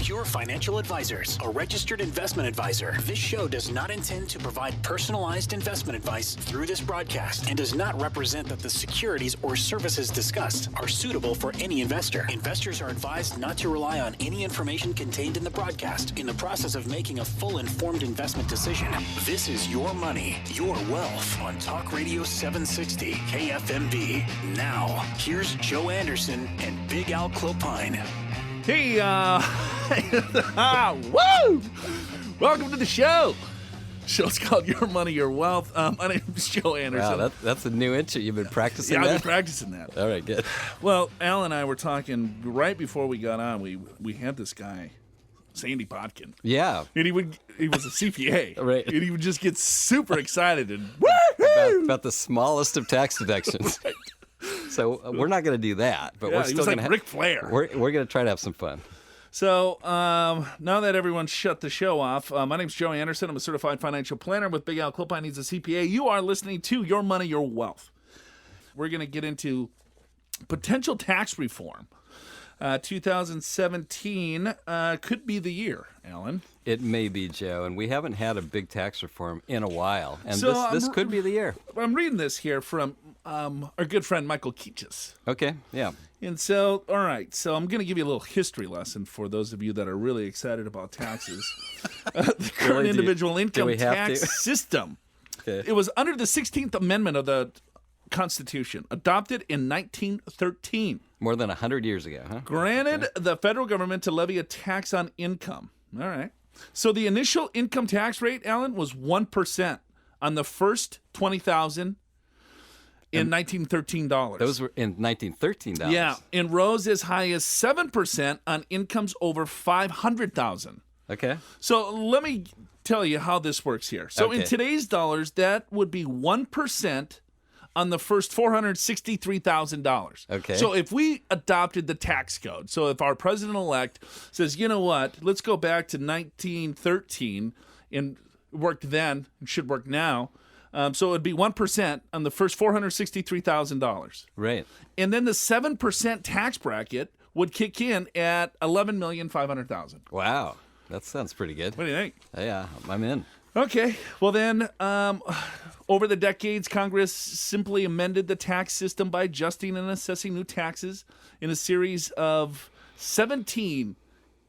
Pure Financial Advisors, a registered investment advisor. This show does not intend to provide personalized investment advice through this broadcast and does not represent that the securities or services discussed are suitable for any investor. Investors are advised not to rely on any information contained in the broadcast in the process of making a full informed investment decision. This is Your Money, Your Wealth on Talk Radio 760 KFMB. Now, here's Joe Anderson and Big Al Clopine. Hey, woo! Welcome to the show. Show's called Your Money, Your Wealth. My name is Joe Anderson. Wow, that's a new intro. You've been practicing that? Yeah, I've been practicing that. All right, good. Well, Al and I were talking right before we got on. We had this guy, Sandy Botkin. Yeah. And he was a CPA. Right. And he would just get super excited and about the smallest of tax deductions. Right. So we're not going to do that, but we're still going to Ric Flair. We're going to try to have some fun. So now that everyone's shut the show off, my name's Joe Anderson. I'm a certified financial planner with Big Al Clopine. He's a CPA. You are listening to Your Money, Your Wealth. We're going to get into potential tax reform. 2017 could be the year, Alan. It may be, Joe, and we haven't had a big tax reform in a while, and So this could be the year. I'm reading this here from our good friend Michael Keachis. Okay, yeah. And so, all right, so I'm going to give you a little history lesson for those of you that are really excited about taxes. The current individual income tax system. Okay. It was under the 16th Amendment of the Constitution, adopted in 1913. More than 100 years ago, huh? Granted the federal government to levy a tax on income. All right. So the initial income tax rate, Alan, was 1% on the first $20,000 in 1913 dollars. Those were in 1913 dollars. Yeah, and rose as high as 7% on incomes over 500,000. Okay. So let me tell you how this works here. So in today's dollars, that would be 1% on the first $463,000. Okay. So if we adopted the tax code, so if our president-elect says, you know what, let's go back to 1913 and worked then and should work now. So it would be 1% on the first $463,000. Right. And then the 7% tax bracket would kick in at $11,500,000. Wow. That sounds pretty good. What do you think? Yeah, I'm in. Okay. Well, then, over the decades, Congress simply amended the tax system by adjusting and assessing new taxes in a series of 17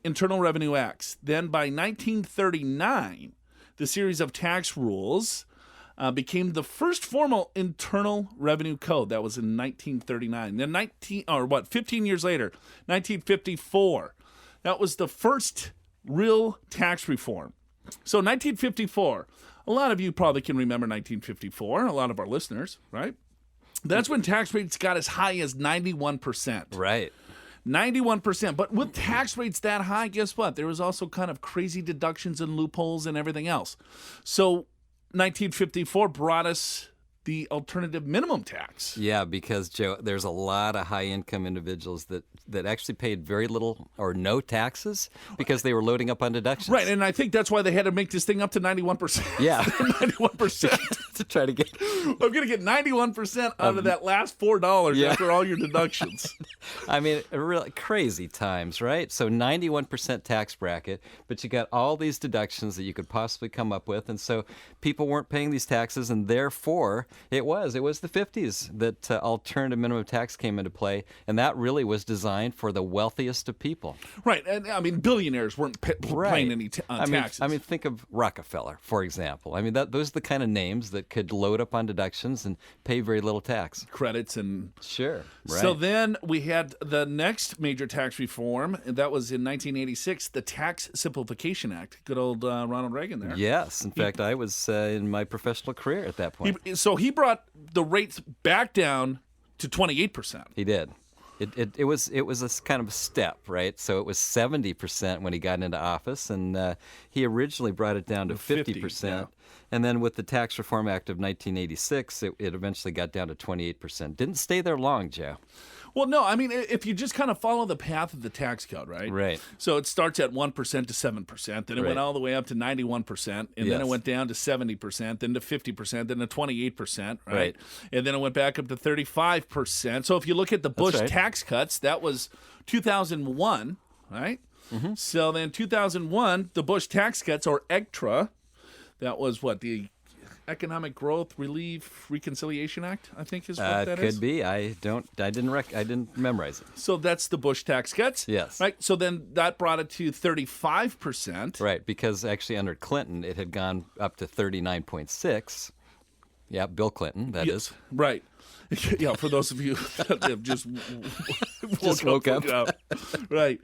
Internal Revenue Acts. Then by 1939, the series of tax rules became the first formal Internal Revenue Code. That was in 1939. Then 15 years later, 1954, that was the first real tax reform. So 1954, a lot of you probably can remember 1954, a lot of our listeners, right? That's when tax rates got as high as 91%. Right. 91%. But with tax rates that high, guess what? There was also kind of crazy deductions and loopholes and everything else. So 1954 brought us the alternative minimum tax. Yeah, because, Joe, there's a lot of high-income individuals that actually paid very little or no taxes because they were loading up on deductions. Right, and I think that's why they had to make this thing up to 91%. Yeah. 91%. To try to get... I'm going to get 91% out of that last $4 after all your deductions. I mean, really crazy times, right? So 91% tax bracket, but you got all these deductions that you could possibly come up with, and so people weren't paying these taxes, and therefore it was the 50s that alternative minimum tax came into play, and that really was designed for the wealthiest of people. Right, and I mean, billionaires weren't paying any taxes. I mean, think of Rockefeller, for example. I mean, those are the kind of names that could load up on deductions and pay very little tax. Credits and... Sure, right. So then we had the next major tax reform, and that was in 1986, the Tax Simplification Act. Good old Ronald Reagan there. Yes, in fact, I was in my professional career at that point. So he brought the rates back down to 28%. He did. It was a kind of a step, right? So it was 70% when he got into office, and he originally brought it down to 50%. Yeah. And then with the Tax Reform Act of 1986, it eventually got down to 28%. Didn't stay there long, Joe. Well, no, I mean, if you just kind of follow the path of the tax code, right? Right. So it starts at 1% to 7%, then it went all the way up to 91%, and then it went down to 70%, then to 50%, then to 28%, right? And then it went back up to 35%. So if you look at the Bush tax cuts, that was 2001, right? So then 2001, the Bush tax cuts, or EGTRA, that was what, the Economic Growth Relief Reconciliation Act, I think is what that is. Could be. I didn't memorize it. So that's the Bush tax cuts. Yes. Right. So then that brought it to 35%. Right, because actually under Clinton, it had gone up to 39.6. Yeah, Bill Clinton, that is. Right. Yeah, for those of you that have just woke up. Right.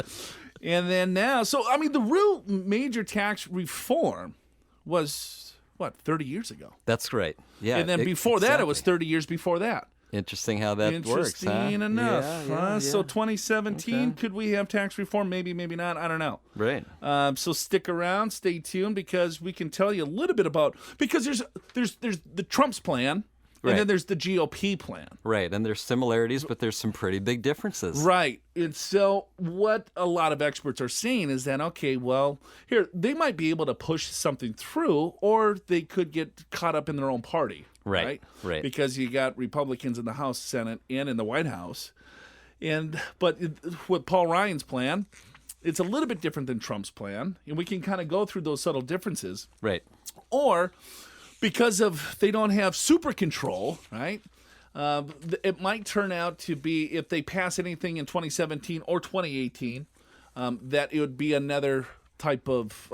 And then now, so, I mean, the real major tax reform was, what, 30 years ago? That's right. Yeah. And then before that, it was 30 years before that. Interesting how that works, huh? Interesting enough. Yeah. So 2017, could we have tax reform? Maybe, maybe not. I don't know. Right. So stick around, stay tuned, because we can tell you a little bit about, because there's the Trump's plan, and then there's the GOP plan. Right, and there's similarities, but there's some pretty big differences. Right. And so what a lot of experts are saying is that, okay, well, here, they might be able to push something through, or they could get caught up in their own party. Right. Because you got Republicans in the House, Senate, and in the White House. But with Paul Ryan's plan, it's a little bit different than Trump's plan, and we can kind of go through those subtle differences. Right. Or because of they don't have super control, right? It might turn out to be, if they pass anything in 2017 or 2018, that it would be another type of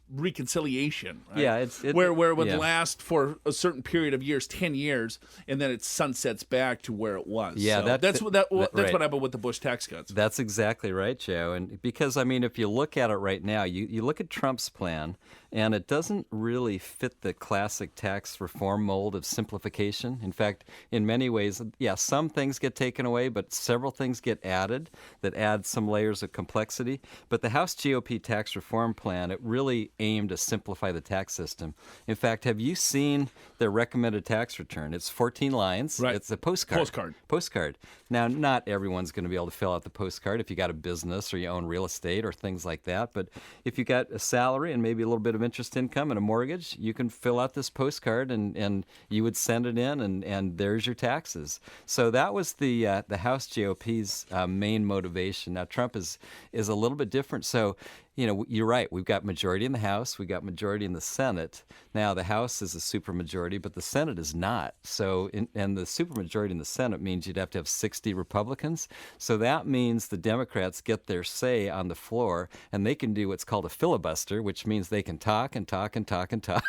reconciliation, right? Yeah, where it would last for a certain period of years, 10 years, and then it sunsets back to where it was. Yeah, so that's what right. happened with the Bush tax cuts. That's exactly right, Joe. And because, I mean, if you look at it right now, you look at Trump's plan, and it doesn't really fit the classic tax reform mold of simplification. In fact, in many ways, some things get taken away, but several things get added that add some layers of complexity. But the House GOP tax reform plan, it really aimed to simplify the tax system. In fact, have you seen their recommended tax return? It's 14 lines. Right. It's a postcard. Now, not everyone's going to be able to fill out the postcard if you got a business or you own real estate or things like that. But if you got a salary and maybe a little bit of interest income and a mortgage, you can fill out this postcard and you would send it in, and there's your taxes. So that was the House GOP's main motivation. Now, Trump is a little bit different. So, you're right. We've got majority in the House. We've got majority in the Senate. Now, the House is a supermajority, but the Senate is not. So, and the supermajority in the Senate means you'd have to have 60 Republicans. So that means the Democrats get their say on the floor, and they can do what's called a filibuster, which means they can talk and talk and talk and talk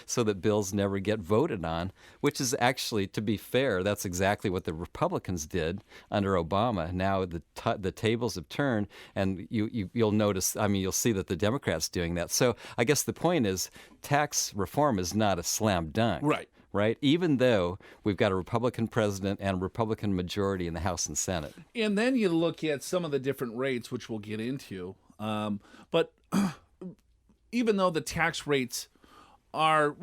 so that bills never get voted on, which is actually, to be fair, that's exactly what the Republicans did under Obama. Now the tables have turned, and you'll notice, you'll see that the Democrats doing that. So I guess the point is tax reform is not a slam dunk. Right? Even though we've got a Republican president and a Republican majority in the House and Senate. And then you look at some of the different rates, which we'll get into. But even though the tax rates are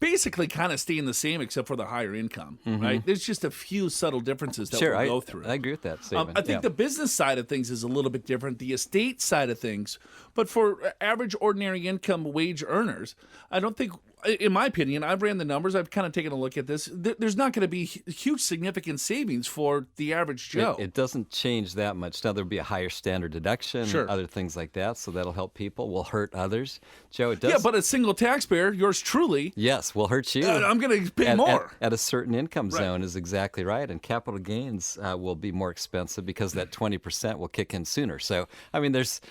basically kind of staying the same except for the higher income, right? There's just a few subtle differences that we'll go through. I agree with that statement. I think the business side of things is a little bit different, the estate side of things. But for average ordinary income wage earners, I don't think, in my opinion, I've ran the numbers, I've kind of taken a look at this, there's not going to be huge significant savings for the average Joe. It doesn't change that much. Now, there'll be a higher standard deduction and other things like that, so that'll help people, will hurt others. Joe, it does. Yeah, but a single taxpayer, yours truly. Yes, will hurt you. I'm going to pay more. At a certain income zone is exactly right, and capital gains will be more expensive because that 20% will kick in sooner. So, there's...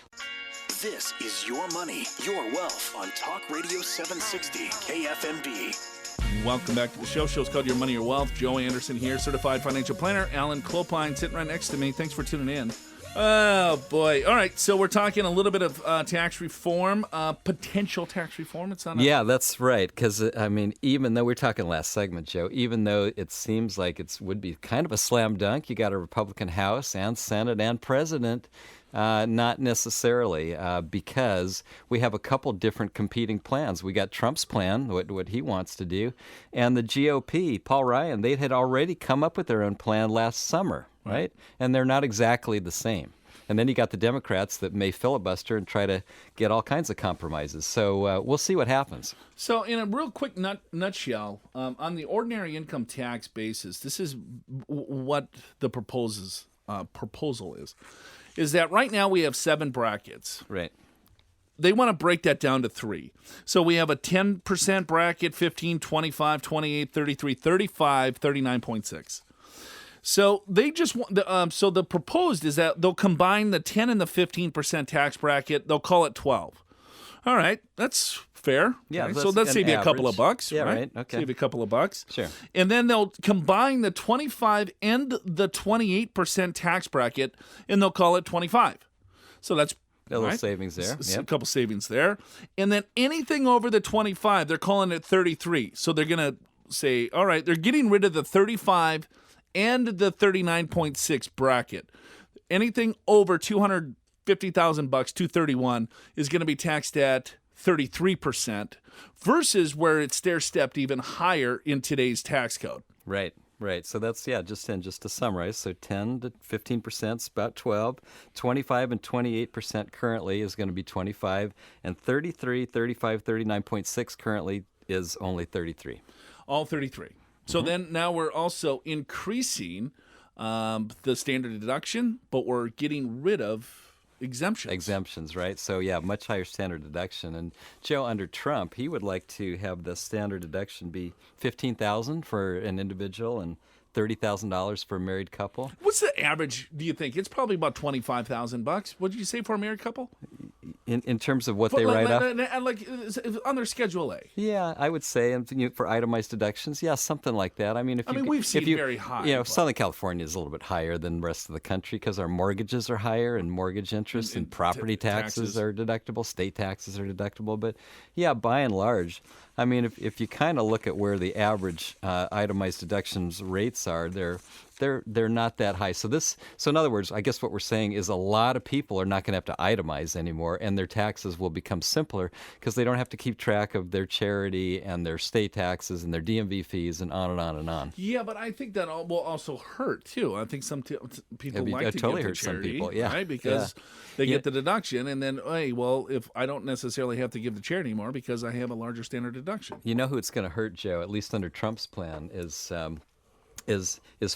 This is Your Money, Your Wealth on Talk Radio 760 KFMB. Welcome back to the show. Show's called Your Money, Your Wealth. Joe Anderson here, certified financial planner. Alan Clopine sitting right next to me. Thanks for tuning in. Oh, boy. All right, so we're talking a little bit of tax reform, potential tax reform. It's not. Yeah, that's right. Because, even though we're talking last segment, Joe, even though it seems like it would be kind of a slam dunk, you got a Republican House and Senate and President. Not necessarily, because we have a couple different competing plans. We got Trump's plan, what he wants to do, and the GOP, Paul Ryan, they had already come up with their own plan last summer, right? And they're not exactly the same. And then you got the Democrats that may filibuster and try to get all kinds of compromises. So we'll see what happens. So in a real quick nutshell, on the ordinary income tax basis, this is what the proposal is. is that right now we have 7 brackets. Right. They want to break that down to 3. So we have a 10% bracket, 15, 25, 28, 33, 35, 39.6. So they just want so the proposed is that they'll combine the 10 and the 15% tax bracket. They'll call it 12. All right, that's fair. Yeah, right? that's So let's save you a couple of average. bucks. Yeah, right? right, okay. Save you a couple of bucks. Sure. And then they'll combine the 25 and the 28% tax bracket, and they'll call it 25. So that's A little right? savings there. A Yep. couple savings there. And then anything over the 25, they're calling it 33. So they're going to say, all right, they're getting rid of the 35 and the 39.6 bracket. Anything over 250,000 bucks, 231, is going to be taxed at 33% versus where it's stair-stepped even higher in today's tax code. Right. Right. So that's, just to summarize, so 10 to 15% is about 12, 25 and 28% currently is going to be 25, and 33, 35, 39.6 currently is only 33. All 33. So then now we're also increasing the standard deduction, but we're getting rid of exemptions. Exemptions, right? So, much higher standard deduction. And Joe, under Trump, he would like to have the standard deduction be $15,000 for an individual and $30,000 for a married couple. What's the average, do you think? It's probably about $25,000. What did you say for a married couple? In terms of what they write off? Like on their Schedule A. Yeah, I would say for itemized deductions, something like that. I mean, we've seen very high. But Southern California is a little bit higher than the rest of the country because our mortgages are higher and mortgage interest and property taxes are deductible, state taxes are deductible. But by and large, I mean, if you kind of look at where the average itemized deductions rates are, they're not that high. So in other words, I guess what we're saying is a lot of people are not going to have to itemize anymore, and their taxes will become simpler because they don't have to keep track of their charity and their state taxes and their DMV fees and on and on and on. Yeah, but I think that will also hurt too. I think some people like to totally give hurt to charity, some people, right? Because they get the deduction, and then if I don't necessarily have to give to charity anymore because I have a larger standard deduction. You know who it's going to hurt, Joe, at least under Trump's plan, is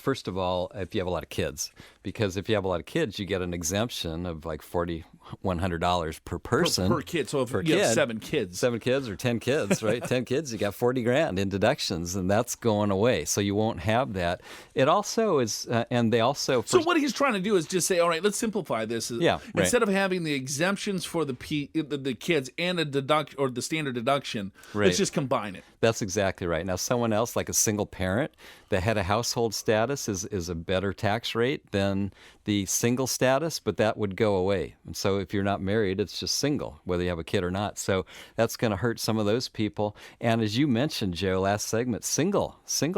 first of all, if you have a lot of kids, because if you have a lot of kids, you get an exemption of like $4,100 per person per kid. So if you have 7 kids, 7 kids or 10 kids, right? 10 kids, you got $40,000 in deductions, and that's going away. So you won't have that. It also is, and they also. So what he's trying to do is just say, all right, let's simplify this. Yeah, right. Instead of having the exemptions for the kids and the standard deduction, let's just combine it. That's exactly right. Now, someone else, like a single parent that had a household status, is a better tax rate than the single status, but that would go away. And so if you're not married, it's just single, whether you have a kid or not. So that's going to hurt some of those people. And as you mentioned, Joe, last segment, single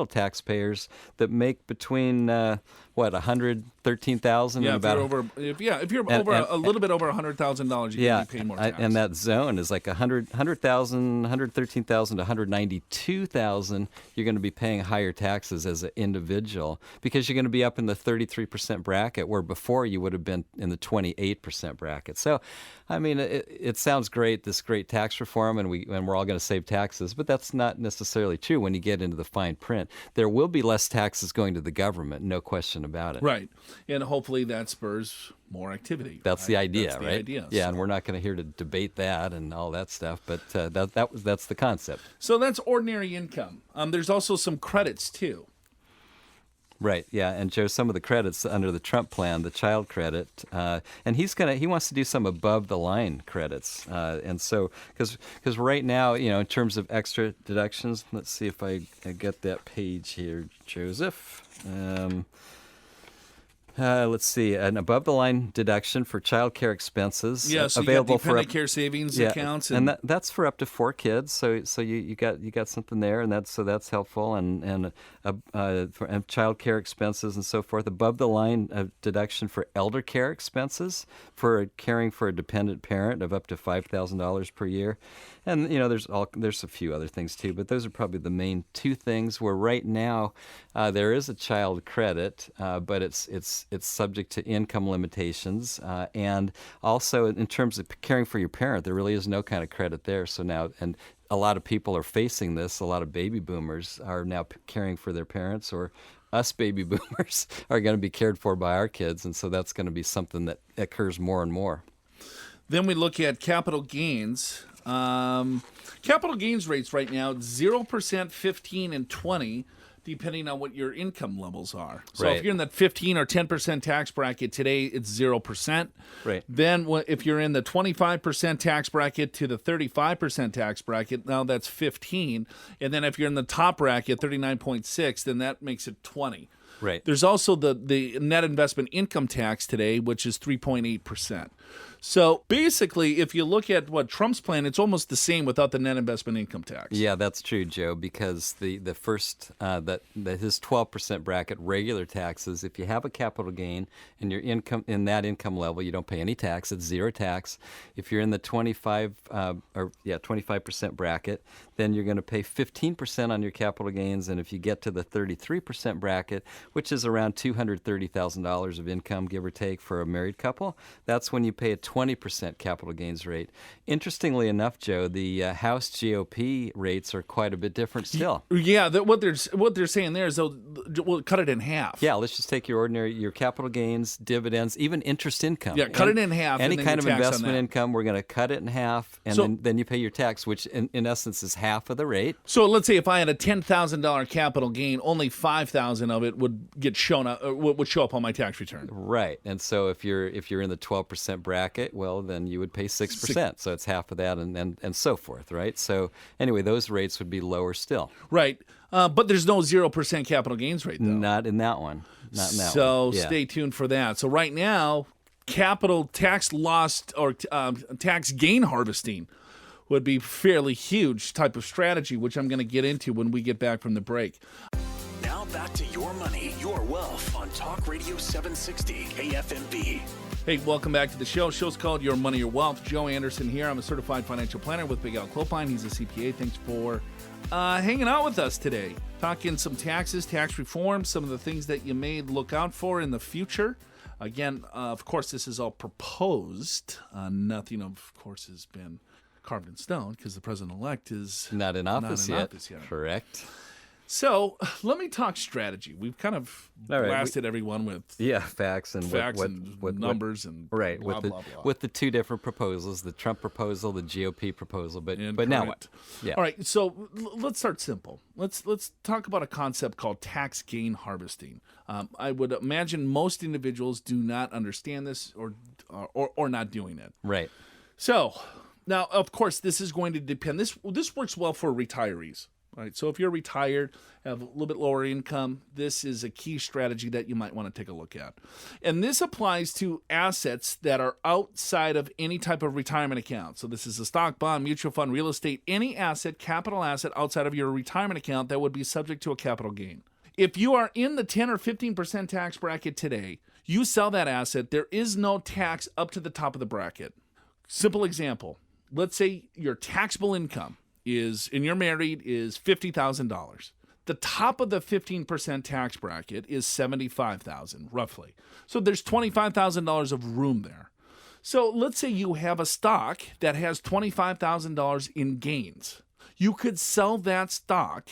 taxpayers that make between $113,000 and about if you're over a little bit over $100,000, you're going to be paying more tax. And that zone is like $100,000, $113,000 to $192,000. You're going to be paying higher taxes as an individual because you're going to be up in the 33% bracket, where before you would have been in the 28% bracket. So, I mean, it sounds great, this great tax reform, and we're all going to save taxes, but that's not necessarily true when you get into the fine print. There will be less taxes going to the government, no question about it. Right. And hopefully that spurs more activity. That's the idea, that's the right? idea. Yeah, and we're not going to here to debate that and all that stuff, but that's the concept. So that's ordinary income. There's also some credits too. Right, yeah, and Joe, some of the credits under the Trump plan, the child credit, and he wants to do some above the line credits, and so because right now, in terms of extra deductions, let's see if I get that page here, Joseph. Let's see, an above-the-line deduction for child care expenses. Yeah, so available you got dependent care savings accounts, and that's for up to 4 kids. So you got something there, and that's helpful. And for child care expenses and so forth. Above-the-line deduction for elder care expenses for caring for a dependent parent of up to $5,000 per year. And there's a few other things too, but those are probably the main 2 things. Where right now there is a child credit, but it's subject to income limitations, and also in terms of caring for your parent, there really is no kind of credit there. So now, and a lot of people are facing this. A lot of baby boomers are now caring for their parents or us baby boomers are going to be cared for by our kids, and so that's going to be something that occurs more and more. Then we look at capital gains. Capital gains rates right now, 0%, 15, and 20, depending on what your income levels are. So Right. if you're in that 15 or 10% tax bracket today, it's 0%. Right. Then if you're in the 25% tax bracket to the 35% tax bracket, now that's 15. And then if you're in the top bracket, 39.6, then that makes it 20. Right. There's also the net investment income tax today, which is 3.8%. So basically, if you look at what Trump's plan, it's almost the same without the net investment income tax. Yeah, that's true, Joe, because the first, his 12% bracket, regular taxes, if you have a capital gain and your income in that income level, you don't pay any tax. It's zero tax. If you're in the 25% bracket, then you're going to pay 15% on your capital gains. And if you get to the 33% bracket, which is around $230,000 of income, give or take, for a married couple, that's when you pay a 20% capital gains rate. Interestingly enough, Joe, the House GOP rates are quite a bit different still. Yeah, what they're saying there is we'll cut it in half. Yeah, let's just take your capital gains, dividends, even interest income. Yeah, cut it in half. Any and then kind of your tax on investment that. income, we're going to cut it in half, and then you pay your tax, which in essence is half of the rate. So let's say if I had a $10,000 capital gain, only $5,000 of it would get shown up, would show up on my tax return. Right, and so if you're in the 12% bracket, well, then you would pay 6%. So it's half of that, and so forth, right? So anyway, those rates would be lower still. Right, but there's no 0% capital gains rate though. Not in that one. Not in that one. So Yeah. stay tuned for that. So right now, capital tax loss or tax gain harvesting would be fairly huge type of strategy, which I'm going to get into when we get back from the break. Now back to Your Money, Your Wealth on Talk Radio 760 KFMB. Hey, welcome back to the show. Show's called Your Money, Your Wealth. Joe Anderson here. I'm a certified financial planner with Big Alan Clopine. He's a CPA. Thanks for hanging out with us today. Talking some taxes, tax reform, some of the things that you may look out for in the future. Again, of course, this is all proposed. Nothing, of course, has been carved in stone because the president-elect is Not in office yet. Correct. So let me talk strategy. We've kind of All right, blasted everyone with Yeah, facts and numbers and right blah, with the blah, blah. with the two different proposals, the Trump proposal, the GOP proposal. But now Incorrect. what? Yeah. All right, so let's start simple. Let's talk about a concept called tax gain harvesting. I would imagine most individuals do not understand this or not doing it. Right. So now, of course, this is going to depend. This works well for retirees. Right, so if you're retired, have a little bit lower income, this is a key strategy that you might want to take a look at. And this applies to assets that are outside of any type of retirement account. So this is a stock, bond, mutual fund, real estate, any asset, capital asset outside of your retirement account that would be subject to a capital gain. If you are in the 10 or 15% tax bracket today, you sell that asset, there is no tax up to the top of the bracket. Simple example, let's say your taxable income is, and you're married, is $50,000. The top of the 15% tax bracket is $75,000, roughly. So there's $25,000 of room there. So let's say you have a stock that has $25,000 in gains. You could sell that stock,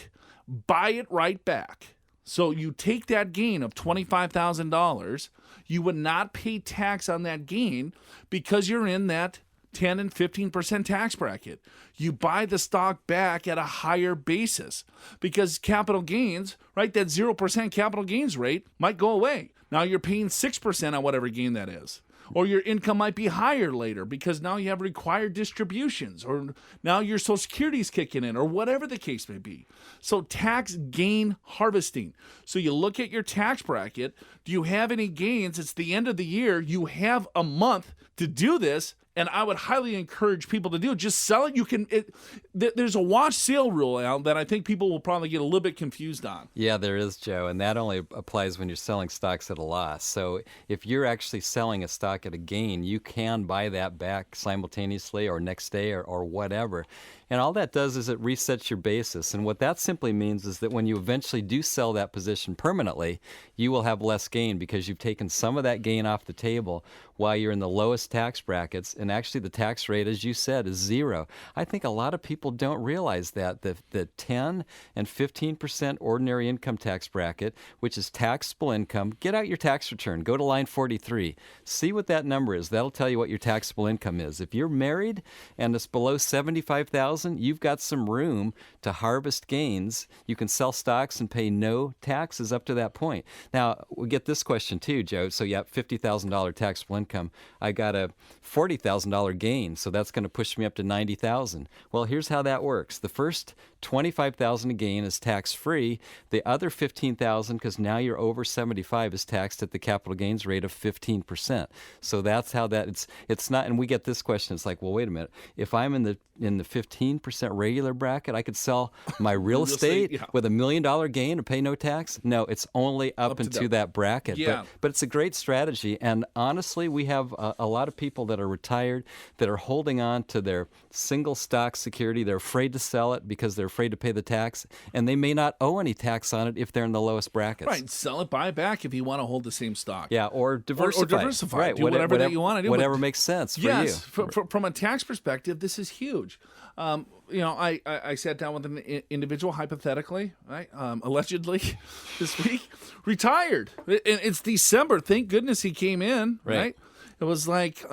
buy it right back. So you take that gain of $25,000, you would not pay tax on that gain because you're in that 10 and 15% tax bracket. You buy the stock back at a higher basis because capital gains, right, that 0% capital gains rate might go away. Now you're paying 6% on whatever gain that is. Or your income might be higher later because now you have required distributions, or now your Social Security is kicking in, or whatever the case may be. So tax gain harvesting. So you look at your tax bracket. Do you have any gains? It's the end of the year. You have a month to do this. And I would highly encourage people to do it. Just sell it. There's a watch sale rule, Al, that I think people will probably get a little bit confused on. Yeah, there is, Joe, and that only applies when you're selling stocks at a loss. So if you're actually selling a stock at a gain, you can buy that back simultaneously or next day or whatever. And all that does is it resets your basis. And what that simply means is that when you eventually do sell that position permanently, you will have less gain because you've taken some of that gain off the table while you're in the lowest tax brackets. and actually the tax rate, as you said, is 0. I think a lot of people don't realize that the 10 and 15% ordinary income tax bracket, which is taxable income, get out your tax return. Go to line 43. See what that number is. That'll tell you what your taxable income is. If you're married and it's below $75,000, you've got some room to harvest gains. You can sell stocks and pay no taxes up to that point. Now, we get this question too, Joe. So you have $50,000 taxable income. I got a $40,000 gain, so that's going to push me up to $90,000. Well, here's how that works. The first $25,000 a gain is tax-free. The other $15,000, because now you're over 75, is taxed at the capital gains rate of 15%. So that's how that it's not. And we get this question. It's like, well, wait a minute. If I'm in the 15% regular bracket, I could sell my real estate with $1 million gain and pay no tax. No, it's only up into that bracket. Yeah. But it's a great strategy. And honestly, we have a lot of people that are retired that are holding on to their single stock security. They're afraid to sell it because they're afraid to pay the tax, and they may not owe any tax on it if they're in the lowest brackets. Right, sell it, buy it back if you want to hold the same stock. Yeah, or diversify. Or diversify. Right, do whatever that you want to do. Whatever makes sense for you. Yes, from a tax perspective, this is huge. I sat down with an individual, hypothetically, right, allegedly, this week, retired. It's December. Thank goodness he came in, right? It was like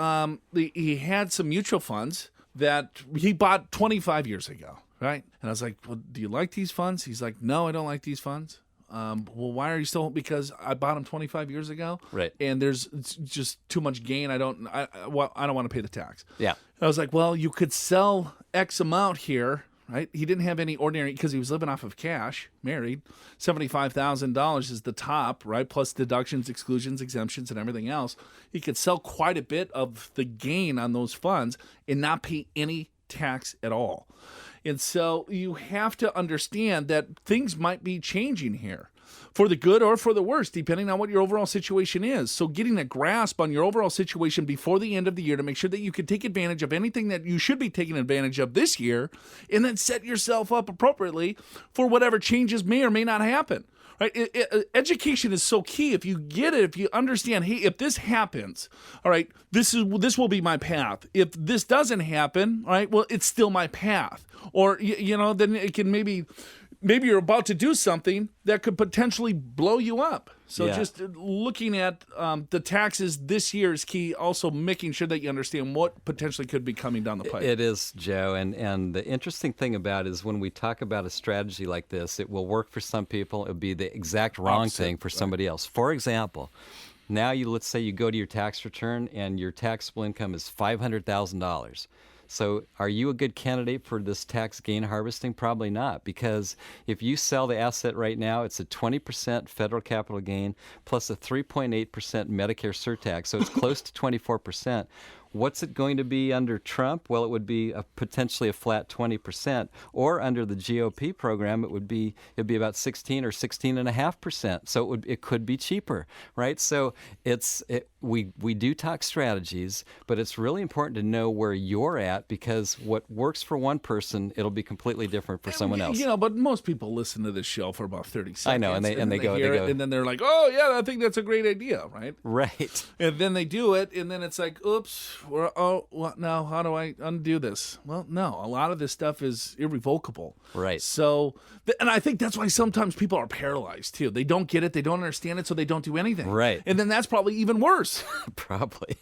he had some mutual funds that he bought 25 years ago, right? And I was like, well, do you like these funds? He's like, no, I don't like these funds. Well, why are you still? Because I bought them 25 years ago, right? And it's just too much gain. I don't want to pay the tax. Yeah. And I was like, well, you could sell X amount here, right? He didn't have any ordinary because he was living off of cash, married. $75,000 is the top, right? Plus deductions, exclusions, exemptions, and everything else. He could sell quite a bit of the gain on those funds and not pay any tax at all. And so you have to understand that things might be changing here for the good or for the worse, depending on what your overall situation is. So getting a grasp on your overall situation before the end of the year to make sure that you can take advantage of anything that you should be taking advantage of this year, and then set yourself up appropriately for whatever changes may or may not happen. Right? Education is so key. If you get it, if you understand, hey, if this happens, all right, this will be my path. If this doesn't happen, all right, well, it's still my path. Or then it can maybe you're about to do something that could potentially blow you up. So just looking at the taxes this year is key. Also making sure that you understand what potentially could be coming down the pipe. It is, Joe. And the interesting thing about it is when we talk about a strategy like this, it will work for some people. It will be the exact wrong thing for somebody else. For example, now let's say you go to your tax return and your taxable income is $500,000. So are you a good candidate for this tax gain harvesting? Probably not, because if you sell the asset right now, it's a 20% federal capital gain plus a 3.8% Medicare surtax, so it's close to 24%. What's it going to be under Trump? Well, it would be potentially a flat 20%, or under the GOP program, it'd be about 16 or 16.5%. So it could be cheaper, right? So we do talk strategies, but it's really important to know where you're at, because what works for one person, it'll be completely different for someone else. But most people listen to this show for about 30 seconds. I know, and they go, and then they're like, oh yeah, I think that's a great idea, right? Right. And then they do it, and then it's like, oops. Now how do I undo this? Well, no, a lot of this stuff is irrevocable. Right. So, and I think that's why sometimes people are paralyzed too. They don't get it, they don't understand it, so they don't do anything. Right. And then that's probably even worse. Probably.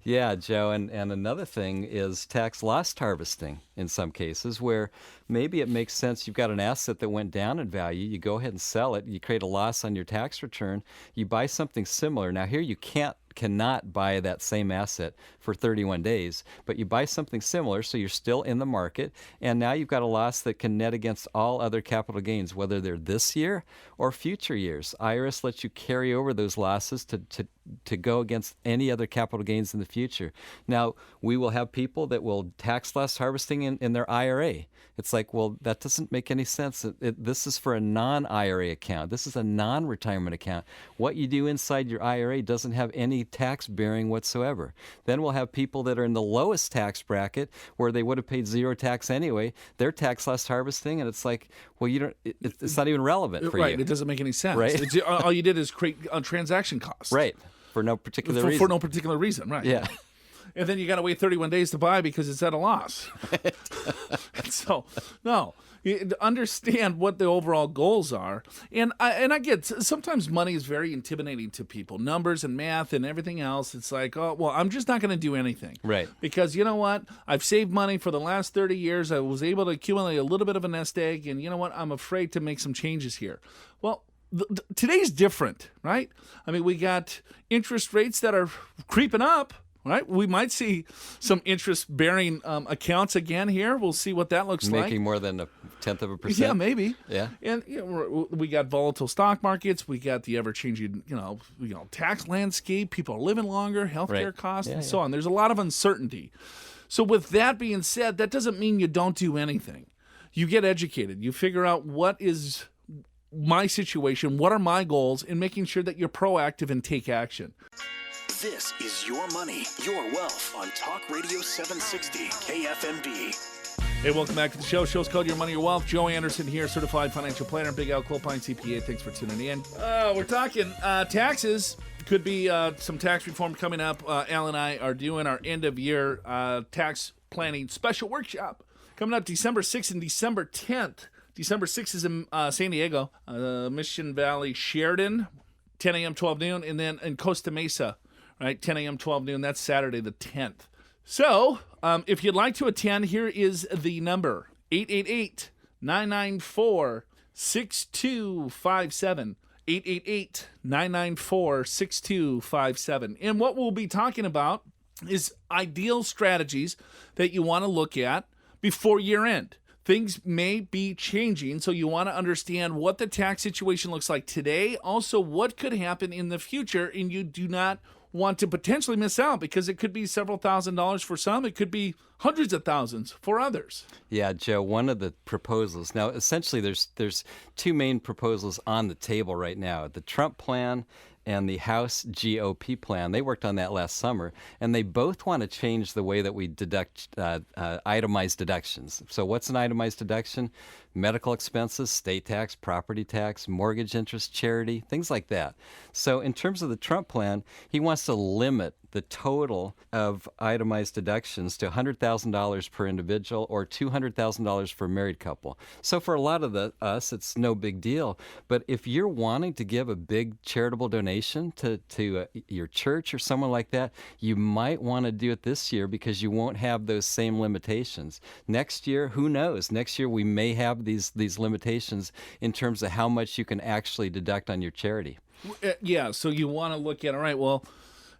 Yeah, Joe, and another thing is tax loss harvesting in some cases, where maybe it makes sense. You've got an asset that went down in value. You go ahead and sell it. You create a loss on your tax return. You buy something similar. Now here you cannot buy that same asset for 31 days, but you buy something similar, so you're still in the market, and now you've got a loss that can net against all other capital gains, whether they're this year or future years. IRS lets you carry over those losses to go against any other capital gains in the future. Now, we will have people that will tax loss harvesting in their IRA. It's like, well, that doesn't make any sense. This is for a non-IRA account. This is a non-retirement account. What you do inside your IRA doesn't have any tax bearing whatsoever. Then we'll have people that are in the lowest tax bracket where they would have paid zero tax anyway. They're tax loss harvesting, and it's like, well, it's not even relevant for you. Right, it doesn't make any sense. Right. All you did is create transaction costs. Right, for no particular reason. For no particular reason, right. Yeah. and then you got to wait 31 days to buy because it's at a loss. So, no. Understand what the overall goals are, and I get sometimes money is very intimidating to people. Numbers and math and everything else. It's like, oh well, I'm just not going to do anything, right? Because you know what? I've saved money for the last 30 years. I was able to accumulate a little bit of a nest egg, and you know what? I'm afraid to make some changes here. Well, today's different, right? I mean, we got interest rates that are creeping up. Right, we might see some interest-bearing accounts again here. We'll see what that looks like. Making more than 0.1%. Yeah, maybe. Yeah, and we got volatile stock markets. We got the ever-changing, tax landscape. People are living longer, healthcare costs, and so on. There's a lot of uncertainty. So, with that being said, that doesn't mean you don't do anything. You get educated. You figure out what is my situation, what are my goals, and making sure that you're proactive and take action. This is Your Money, Your Wealth on Talk Radio 760 KFMB. Hey, welcome back to the show. Show's called Your Money, Your Wealth. Joe Anderson here, certified financial planner. Big Al Clopine, CPA. Thanks for tuning in. We're talking taxes. Could be some tax reform coming up. Al and I are doing our end-of-year tax planning special workshop coming up December 6th and December 10th. December 6th is in San Diego, Mission Valley, Sheridan, 10 a.m., 12 noon, and then in Costa Mesa, right, 10 a.m., 12 noon. That's Saturday the 10th. So if you'd like to attend, here is the number, 888-994-6257. 888-994-6257. And what we'll be talking about is ideal strategies that you want to look at before year end. Things may be changing, so you want to understand what the tax situation looks like today, also what could happen in the future, and you do not want to potentially miss out because it could be several $1,000s for some. It could be hundreds of thousands for others. Yeah, Joe, one of the proposals. Now, essentially, there's two main proposals on the table right now. The Trump plan and the House GOP plan. They worked on that last summer, and they both want to change the way that we deduct itemized deductions. So what's an itemized deduction? Medical expenses, state tax, property tax, mortgage interest, charity, things like that. So in terms of the Trump plan, he wants to limit the total of itemized deductions to $100,000 per individual or $200,000 for a married couple. So for a lot of us, it's no big deal. But if you're wanting to give a big charitable donation to your church or someone like that, you might want to do it this year because you won't have those same limitations. Next year, who knows? Next year we may have these limitations in terms of how much you can actually deduct on your charity. Yeah, so you want to look at, all right, well,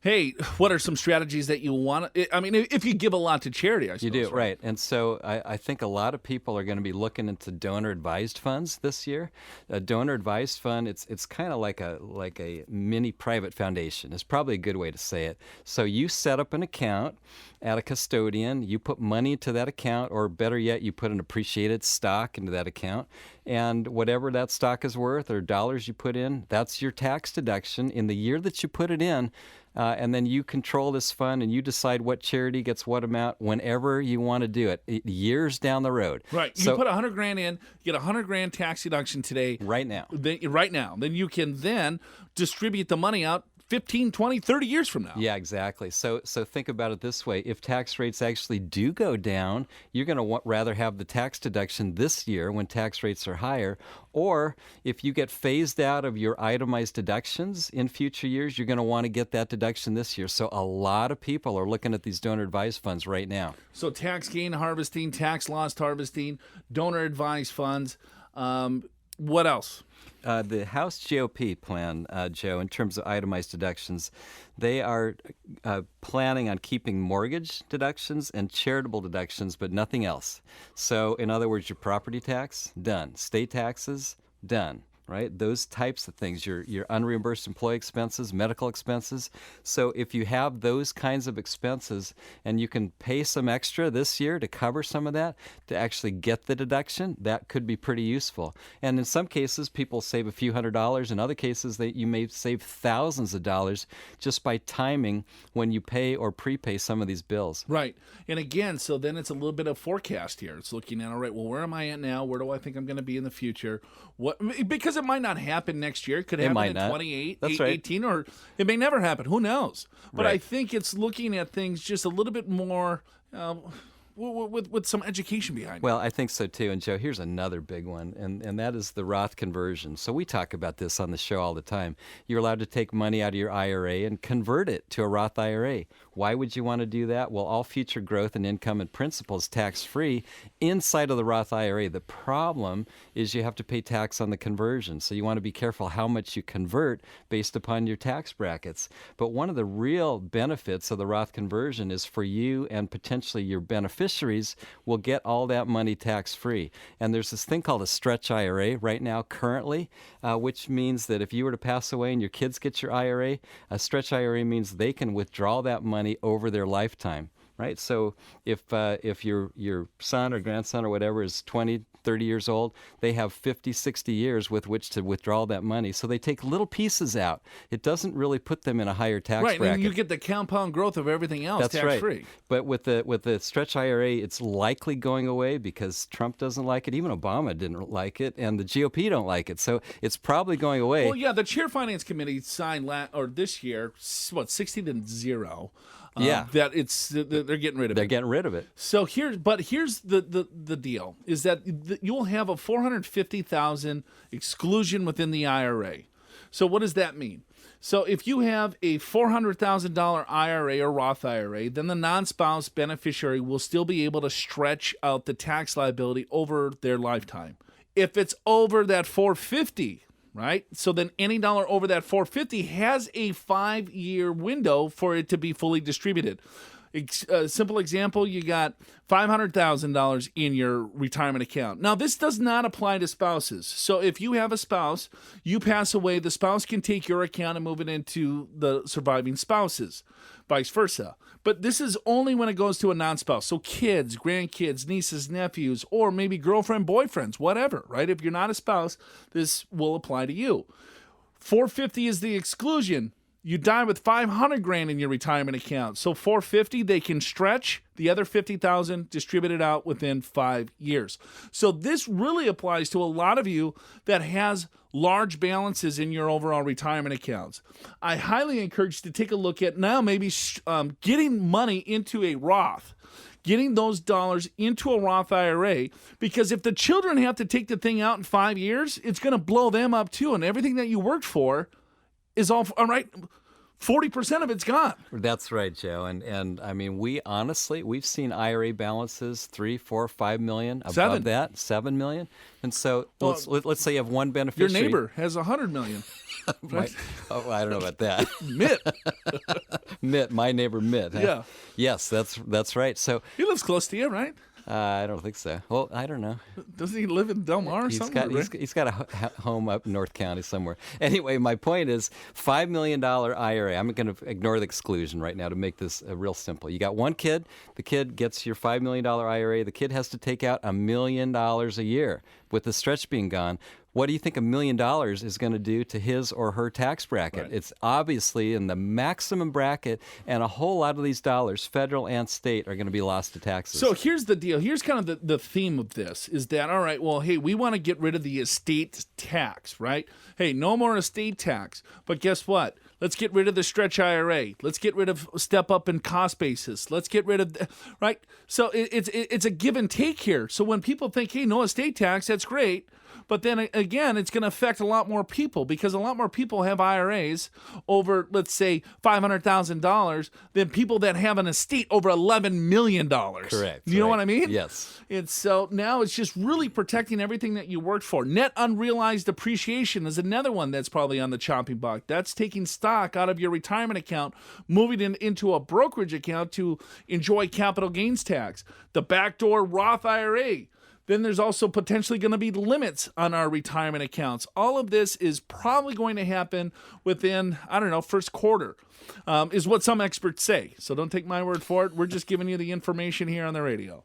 hey, what are some strategies that you want to, I mean, if you give a lot to charity, I suppose. You do, right. And so I think a lot of people are going to be looking into donor-advised funds this year. A donor-advised fund, it's kind of like a mini private foundation. It's probably a good way to say it. So you set up an account at a custodian, you put money into that account, or better yet, you put an appreciated stock into that account, and whatever that stock is worth or dollars you put in, that's your tax deduction in the year that you put it in. And then you control this fund and you decide what charity gets what amount whenever you want to do it, years down the road. Right. You put $100,000 in, you get $100,000 tax deduction today. Right now. Then you can then distribute the money out 15, 20, 30 years from now. Yeah, exactly. So think about it this way. If tax rates actually do go down, you're going to rather have the tax deduction this year when tax rates are higher. Or if you get phased out of your itemized deductions in future years, you're going to want to get that deduction this year. So a lot of people are looking at these donor-advised funds right now. So tax gain harvesting, tax loss harvesting, donor-advised funds. What else? The House GOP plan, Joe, in terms of itemized deductions, they are planning on keeping mortgage deductions and charitable deductions, but nothing else. So, in other words, your property tax, done. State taxes, done. Right? Those types of things, your unreimbursed employee expenses, medical expenses. So if you have those kinds of expenses and you can pay some extra this year to cover some of that, to actually get the deduction, that could be pretty useful. And in some cases, people save a few $100s. In other cases, you may save thousands of dollars just by timing when you pay or prepay some of these bills. Right. And again, so then it's a little bit of forecast here. It's looking at, all right, well, where am I at now? Where do I think I'm going to be in the future? Because it might not happen next year. It could happen might in not. 28, That's right. 18, or it may never happen. Who knows? But I Right. think it's looking at things just a little bit more with some education behind it. Well, I think so too. And Joe, here's another big one, and that is the Roth conversion. So we talk about this on the show all the time. You're allowed to take money out of your IRA and convert it to a Roth IRA. Why would you want to do that? Well, all future growth and income and principal is tax-free inside of the Roth IRA. The problem is you have to pay tax on the conversion. So you want to be careful how much you convert based upon your tax brackets. But one of the real benefits of the Roth conversion is for you and potentially your beneficiaries will get all that money tax-free. And there's this thing called a stretch IRA right now currently, which means that if you were to pass away and your kids get your IRA, a stretch IRA means they can withdraw that money over their lifetime. Right? So if your son or grandson or whatever is 20, 30 years old, they have 50, 60 years with which to withdraw that money. So they take little pieces out. It doesn't really put them in a higher tax right, bracket. and you get the compound growth of everything else That's tax-free. right. But with the stretch IRA, it's likely going away because Trump doesn't like it. Even Obama didn't like it, and the GOP don't like it. So it's probably going away. Well, yeah, the Chair Finance Committee signed this year, 60-0. Yeah. That they're getting rid of They're it. getting rid of it. So here's the deal is that you'll have a $450,000 exclusion within the IRA. So what does that mean? So if you have a $400,000 IRA or Roth IRA, then the non-spouse beneficiary will still be able to stretch out the tax liability over their lifetime. If it's over that $450,000, right? So then any dollar over that $450,000 has a 5-year window for it to be fully distributed. Simple example, you got $500,000 in your retirement account. Now, this does not apply to spouses. So if you have a spouse, you pass away, the spouse can take your account and move it into the surviving spouses, vice versa. But this is only when it goes to a non-spouse. So kids, grandkids, nieces, nephews, or maybe girlfriend, boyfriends, whatever, right? If you're not a spouse, this will apply to you. $450,000 is the exclusion. You die with $500,000 in your retirement account. So $450,000, they can stretch the other $50,000, distribute it out within 5 years. So this really applies to a lot of you that has large balances in your overall retirement accounts. I highly encourage you to take a look at now maybe getting money into a Roth, getting those dollars into a Roth IRA, because if the children have to take the thing out in 5 years, it's going to blow them up too, and everything that you worked for is all right. 40% of it's gone. That's right, Joe. And I mean, we've seen IRA balances 3, 4, 5 million above that, 7 million. And so let's say you have one beneficiary. Your neighbor has 100 million. Right? I don't know about that. Mitt. My neighbor Mitt. Huh? Yeah. Yes, that's right. So He lives close to you, right? I don't think so. Well, I don't know. Doesn't he live in Del Mar or something? He's got a home up in North County somewhere. Anyway, my point is $5 million IRA. I'm going to ignore the exclusion right now to make this real simple. You got one kid. The kid gets your $5 million IRA. The kid has to take out $1 million a year. With the stretch being gone, what do you think $1 million is going to do to his or her tax bracket? Right. It's obviously in the maximum bracket, and a whole lot of these dollars, federal and state, are going to be lost to taxes. So here's the deal. Here's kind of the theme of this is that, all right, well, hey, we want to get rid of the estate tax, right? Hey, no more estate tax. But guess what? Let's get rid of the stretch IRA. Let's get rid of step up in cost basis. Let's get rid of, right? So it's a give and take here. So when people think, hey, no estate tax, that's great. But then again, it's going to affect a lot more people because a lot more people have IRAs over, let's say, $500,000 than people that have an estate over $11 million. Correct. You know what I mean? Yes. So now it's just really protecting everything that you worked for. Net unrealized appreciation is another one that's probably on the chopping block. That's taking stock out of your retirement account, moving it into a brokerage account to enjoy capital gains tax. The backdoor Roth IRA. Then there's also potentially going to be limits on our retirement accounts. All of this is probably going to happen within, first quarter, is what some experts say. So don't take my word for it. We're just giving you the information here on the radio.